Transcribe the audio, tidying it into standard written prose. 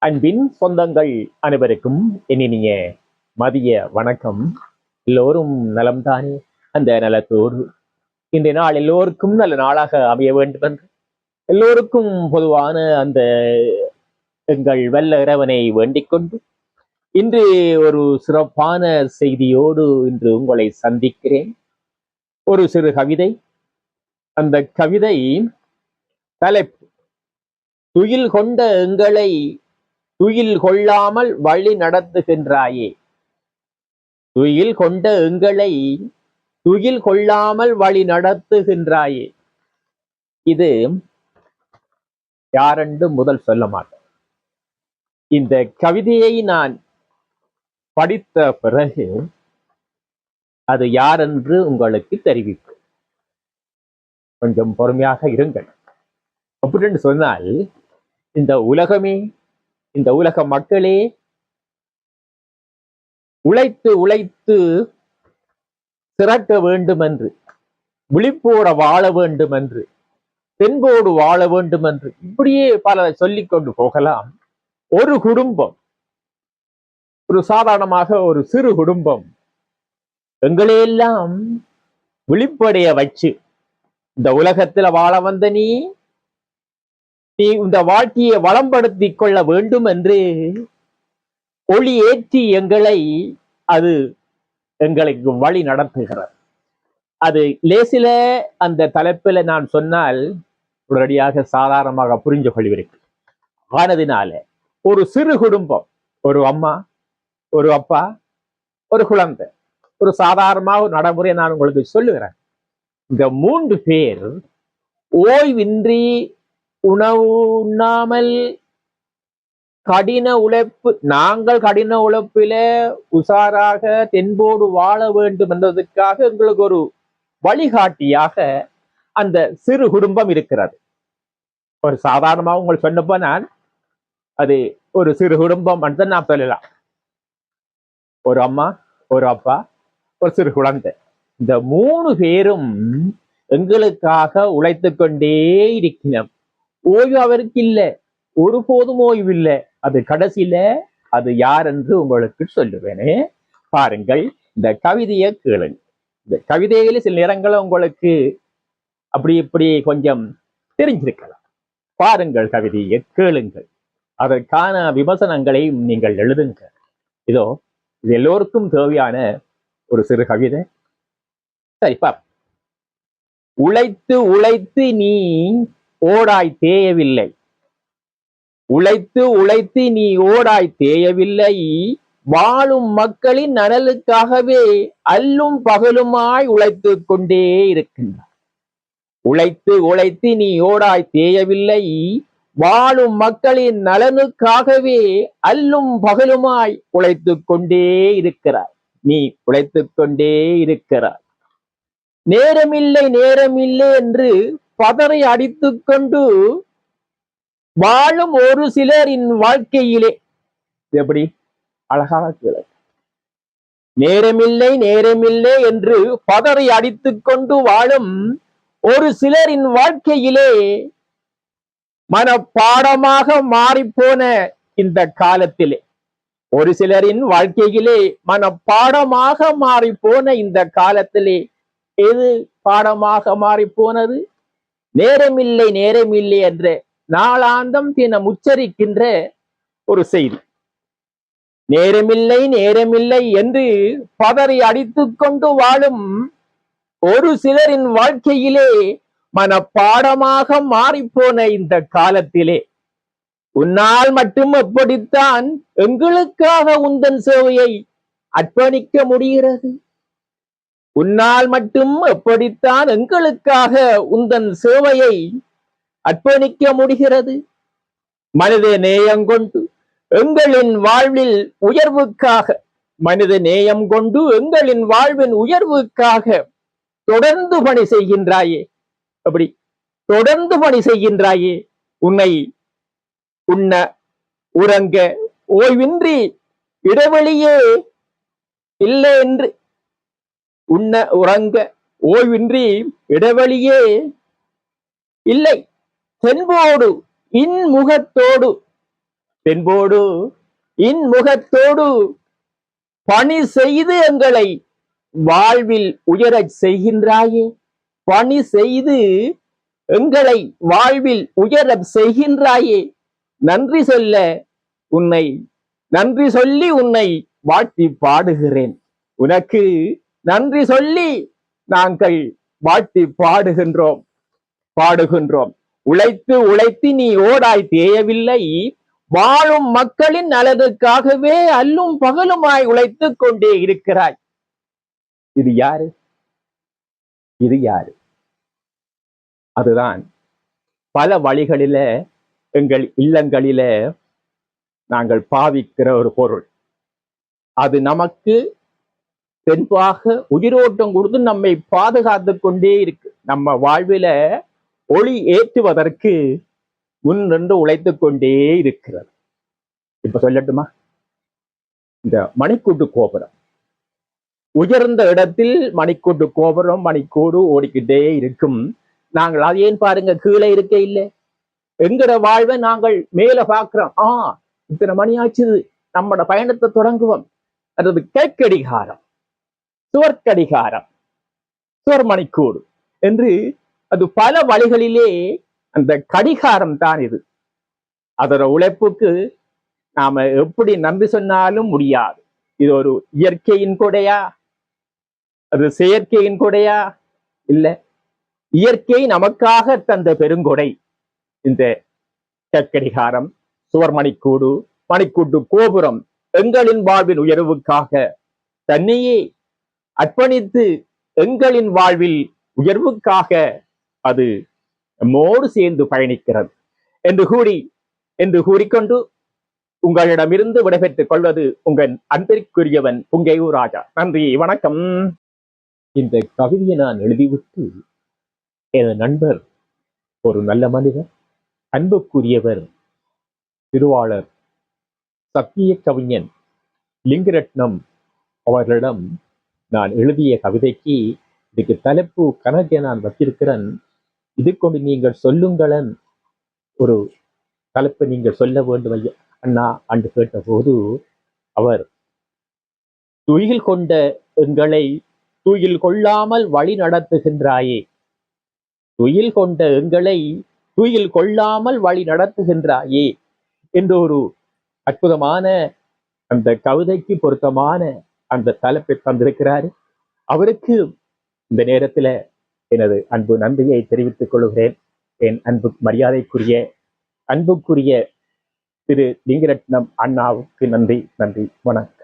அன்பின் சொந்தங்கள் அனைவருக்கும் இனிய மதிய வணக்கம். எல்லோரும் நலம்தானே? அந்த நலத்தோடு இன்றைய நாள் எல்லோருக்கும் நல்ல நாளாக அமைய வேண்டும் என்று எல்லோருக்கும் பொதுவான அந்த எங்கள் வெள்ள இறைவனை வேண்டிக் கொண்டு இன்று ஒரு சிறப்பான செய்தியோடு இன்று உங்களை சந்திக்கிறேன். ஒரு சிறு கவிதை. அந்த கவிதை தலைப்பு: துயில் கொண்ட எங்களை துயில் கொள்ளாமல் வழி நடத்துகின்றாயே. துயில் கொண்ட எங்களை துயில் கொள்ளாமல் வழி நடத்துகின்றாயே. இது யாரென்று முதல் சொல்ல மாட்டேன். இந்த கவிதையை நான் படித்த பிறகு அது யாரென்று உங்களுக்கு தெரிவிப்பேன். கொஞ்சம் பொறுமையாக இருங்கள். அப்படின்னு சொன்னால் இந்த உலகமே, இந்த உலக மக்களே உழைத்து உழைத்து சிறக்க வேண்டும் என்று, விழிப்போட வாழ வேண்டும் என்று, தென்போடு வாழ வேண்டும் என்று இப்படியே பல சொல்லிக் கொண்டு போகலாம். ஒரு குடும்பம், ஒரு சாதாரணமாக ஒரு சிறு குடும்பம் எங்களையெல்லாம் விழிப்படைய வச்சு, இந்த உலகத்துல வாழ வந்த நீ இந்த வாழ்க்கையை வளம்படுத்தி கொள்ள வேண்டும் என்று ஒளி ஏற்றி எங்களை அது எங்களுக்கு வழி நடத்துகிறது. அது லேசில அந்த தலைப்பில் நான் சொன்னால் உடனடியாக சாதாரணமாக புரிஞ்சு கொள்வீர்கள். ஆனதினால ஒரு சிறு குடும்பம், ஒரு அம்மா, ஒரு அப்பா, ஒரு குழந்தை, ஒரு சாதாரணமாக நடைமுறை நான் உங்களுக்கு சொல்லுகிறேன். இந்த 3 பேர் ஓய்வின்றி உணவு உண்ணாமல் கடின உழைப்பு, நாங்கள் கடின உழைப்பில உஷாராக தென்போடு வாழ வேண்டும் என்பதற்காக எங்களுக்கு ஒரு வழிகாட்டியாக அந்த சிறு குடும்பம் இருக்கிறது. ஒரு சாதாரணமாக உங்களுக்கு சொன்னப்போ நான் அது ஒரு சிறு குடும்பம் என்று நான் சொல்லலாம். ஒரு அம்மா, ஒரு அப்பா, ஒரு சிறு குழந்தை, இந்த 3 பேரும் எங்களுக்காக உழைத்து கொண்டே இருக்கிறோம். ஓய்வு அவருக்கு இல்லை, ஒருபோதும் ஓய்வு இல்லை. அது கடைசியில அது யார் என்று உங்களுக்கு சொல்லுவேனே. பாருங்கள், இந்த கவிதையை கேளுங்க. இந்த கவிதையில சில நேரங்களும் உங்களுக்கு அப்படி இப்படி கொஞ்சம் தெரிஞ்சிருக்கலாம். பாருங்கள், கவிதையை கேளுங்கள், அதற்கான விமர்சனங்களையும் நீங்கள் எழுதுங்க. இதோ இது எல்லோருக்கும் தேவையான ஒரு சிறு கவிதை. சரிப்பா. உழைத்து உழைத்து நீ ஓடாய் தேயவில்லை, உழைத்து உழைத்து நீ ஓடாய் தேயவில்லை, வாழும் மக்களின் நலனுக்காகவே அல்லும் பகலுமாய் உழைத்து கொண்டே இருக்கின்றார். உழைத்து உழைத்து நீ ஓடாய் தேயவில்லை, வாழும் மக்களின் நலனுக்காகவே அல்லும் பகலுமாய் உழைத்து கொண்டே இருக்கிறார். நீ உழைத்து கொண்டே இருக்கிறார். நேரமில்லை நேரமில்லை என்று பதரை அடித்துக் கொண்டு வாழும் ஒரு சிலரின் வாழ்க்கையிலே, எப்படி அழகாக கேளு. நேரமில்லை நேரமில்லை என்று பதரை அடித்துக் கொண்டு வாழும் ஒரு சிலரின் வாழ்க்கையிலே மனப்பாடமாக மாறிப்போன இந்த காலத்திலே, ஒரு சிலரின் வாழ்க்கையிலே மனப்பாடமாக மாறிப்போன இந்த காலத்திலே எது பாடமாக மாறிப்போனது? நேரமில்லை நேரமில்லை என்ற நாளாந்தம் தினம் உச்சரிக்கின்ற ஒரு செய்தி. நேரமில்லை நேரமில்லை என்று பதறி அடித்துக் கொண்டு வாழும் ஒரு சிலரின் வாழ்க்கையிலே மனப்பாடமாக மாறிப்போன இந்த காலத்திலே, உன்னால் மட்டும் எப்படித்தான் எங்களுக்காக உந்தன் சேவையை அர்ப்பணிக்க முடிகிறது? உன்னால் மட்டும் எப்படித்தான் எங்களுக்காக உந்தன் சேவையை அர்ப்பணிக்க முடிகிறது? மனித நேயம் கொண்டு எங்களின் வாழ்வில் உயர்வுக்காக, மனித நேயம் கொண்டு எங்களின் வாழ்வின் உயர்வுக்காக தொடர்ந்து பணி செய்கின்றாயே. அப்படி தொடர்ந்து பணி செய்கின்றாயே. உன்னை உண்ண உறங்க ஓய்வின்றி இடைவெளியே இல்லை என்று, உண்ண உறங்க ஓய்வின்றி இடைவெளியே இல்லை, தென்போடு இன்முகத்தோடு தென்போடு இன்முகத்தோடு பணி செய்து எங்களை வாழ்வில் உயரச் செய்கின்றாயே. பணி செய்து எங்களை வாழ்வில் உயரச் செய்கின்றாயே. நன்றி சொல்ல உன்னை நன்றி சொல்லி உன்னை வாழ்த்தி பாடுகிறேன். உனக்கு நன்றி சொல்லி நாங்கள் வாழ்த்தி பாடுகின்றோம். உழைத்து உழைத்து நீ ஓடாய் தேயவில்லை. வாழும் மக்களின் நலனுக்காகவே அல்லும் பகலுமாய் உழைத்துக் கொண்டே இருக்கிறாய். இது யாரு? இது யாரு? அதுதான் பல வழிகளில எங்கள் இல்லங்களில நாங்கள் பாவிக்கிற ஒரு பொருள். அது நமக்கு தென்பாக உயிரோட்டம் கொடுத்து நம்மை பாதுகாத்து கொண்டே இருக்கு. நம்ம வாழ்வில ஒளி ஏற்றுவதற்கு முன் நின்று உழைத்துக் கொண்டே இருக்கிறது. இப்ப சொல்லட்டுமா? இந்த மணிக்கூட்டு கோபுரம், உயர்ந்த இடத்தில் மணிக்கூட்டு கோபுரம் மணிக்கூடு ஓடிக்கிட்டே இருக்கும். நாங்கள் அது ஏன் பாருங்க கீழே இருக்க இல்லை. எங்கிற வாழ்வை நாங்கள் மேல பாக்குறோம். இத்தனை மணி ஆச்சு, நம்மட பயணத்தை தொடங்குவோம். அதாவது கேக்கடிகாரம், சுவர்க்கடிகாரம், சுவர்மணிக்கூடு என்று அது பல வழிகளிலே அந்த கடிகாரம் தான் இது. அதோட உழைப்புக்கு நாம எப்படி நன்றி சொன்னாலும் முடியாது. இது ஒரு இயற்கையின் கொடையா? அது செயற்கையின் கொடையா? இல்ல, இயற்கை நமக்காக தந்த பெருங்கொடை இந்த கடிகாரம், சுவர்மணிக்கூடு, மணிக்கூட்டு கோபுரம். எங்களின் வாழ்வின் உயர்வுக்காக தன்னையே அர்ப்பணித்து எங்களின் வாழ்வில் உயர்வுக்காக அது நம்மோடு சேர்ந்து பயணிக்கிறது என்று கூறிக்கொண்டு உங்களிடமிருந்து விடைபெற்றுக் கொள்வது உங்கள் அன்பிற்குரியவன் புங்கையூர் ராஜா. நன்றி, வணக்கம். இந்த கவிதையை நான் எழுதிவிட்டு என் நண்பர், ஒரு நல்ல மனிதர், அன்புக்குரியவர், திருவாளர் சத்திய கவிஞன் லிங்கரட்னம் அவர்களிடம் நான் எழுதிய கவிதைக்கு இதுக்கு தலைப்பு கணக்கை நான் வச்சிருக்கிறேன். இது கொண்டு நீங்கள் சொல்லுங்களன், ஒரு தலைப்பை நீங்கள் சொல்ல வேண்டும் ஐயா அண்ணா என்று கேட்ட போது அவர், துயில் கொண்ட எங்களை துயில் கொள்ளாமல் வழி நடத்துகின்றாயே, துயில் கொண்ட எங்களை துயில் கொள்ளாமல் வழி நடத்துகின்றாயே என்ற ஒரு அற்புதமான அந்த கவிதைக்கு பொருத்தமான அந்த தலைப்பை தந்திருக்கிறார். அவருக்கு இந்த நேரத்தில் எனது அன்பு நன்றியை தெரிவித்துக் கொள்கிறேன். என் அன்பு மரியாதைக்குரிய அன்புக்குரிய திரு லிங்கரட்னம் அண்ணாவுக்கு நன்றி. வணக்கம்.